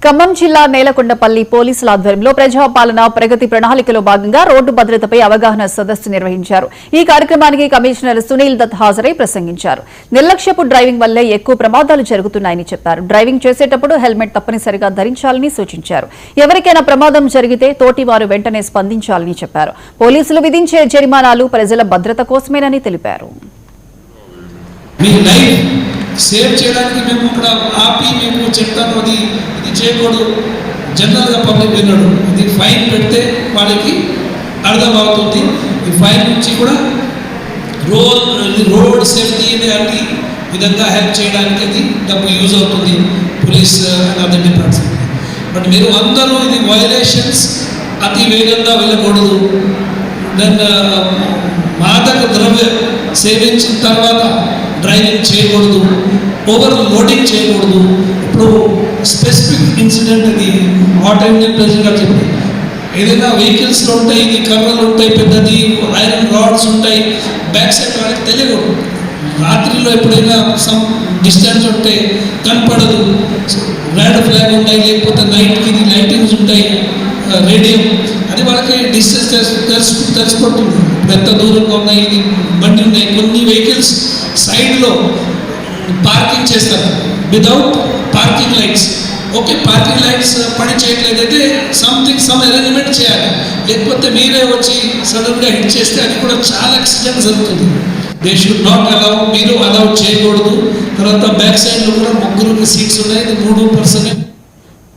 ఖమ్మం జిల్లా నేలకొండపల్లి పోలీసుల ఆధ్వర్యంలో ప్రజాపాలన ప్రగతి ప్రణాళికలో భాగంగా రోడ్డు భద్రతపై అవగాహన సదస్సు నిర్వహించారు. ఈ కార్యక్రమానికి కమిషనర్ సునీల్ దత్ హాజరై ప్రసంగించారు. నిర్లక్ష్యపు డ్రైవింగ్ వల్లే ఎక్కువ ప్రమాదాలు జరుగుతున్నాయని చెప్పారు. డ్రైవింగ్ చేసేటప్పుడు హెల్మెట్ తప్పనిసరిగా ధరించాలని సూచించారు. ఎవరికైనా ప్రమాదం జరిగితే తోటివారు వెంటనే స్పందించాలని చెప్పారు. పోలీసులు విధించే జరిమానాలు ప్రజల భద్రత కోసమేనని తెలిపారు. సేవ్ చేయడానికి మేము ఇక్కడ ఆపి మేము చెప్తాను, అది ఇది చేయకూడదు. జనరల్గా పబ్లిక్ విన్నాడు, ఇది ఫైన్ పెడితే వాళ్ళకి అర్థమవుతుంది. ఈ ఫైన్ నుంచి కూడా రోడ్ సేఫ్టీ అన్ని విధంగా హెల్ప్ చేయడానికి అది డబ్బు యూజ్ అవుతుంది police and other departments. But మీరు అందరూ ఇది వైలేషన్స్ అతి వేగంగా వెళ్ళకూడదు. దెన్ మాదక ద్రవ్య సేవించిన తర్వాత డ్రైవింగ్ చేయకూడదు, ఓవర్ లోడింగ్ చేయకూడదు. ఇప్పుడు స్పెసిఫిక్ ఇన్సిడెంట్ అది ఆటోమేటిక్ ప్రెసిడెంట్ గారు చెప్పారు. ఏదైనా వెహికల్స్లో ఉంటాయి, ఇది కర్రలు ఉంటాయి, పెద్దది ఐరన్ రాడ్స్ ఉంటాయి, బ్యాక్ సైడ్ వాళ్ళకి తెలియకూడదు. రాత్రిలో ఎప్పుడైనా సమ్ డిస్టెన్స్ ఉంటే కనపడదు. రెడ్ ఫ్లాగ్ ఉంటాయి, లేకపోతే నైట్కి ఇది లైటింగ్స్ ఉంటాయి, రేడియం, అది వాళ్ళకి డిస్టెన్స్ తెలిసిపోతుంది. ఎంత దూరంగా ఉన్నాయి, ఇది బండి ఉన్నాయి. కొన్ని వెహికల్స్ సైడ్లో పార్కింగ్ చేస్తారు without parking lights. Okay, parking lights పని చేయట్లేదైతే సమ్ అరేంజ్మెంట్ చేయాలి, లేకపోతే మీరే వచ్చి సడన్గా హిట్ చేస్తే అది కూడా చాలా యాక్సిడెంట్ జరుగుతుంది. దే షుడ్ నాట్ అలౌ, మీరు అలౌ చేయకూడదు. తర్వాత బ్యాక్ సైడ్లో కూడా ముగ్గురికి సీట్స్ ఉన్నాయి, 3 పర్సన్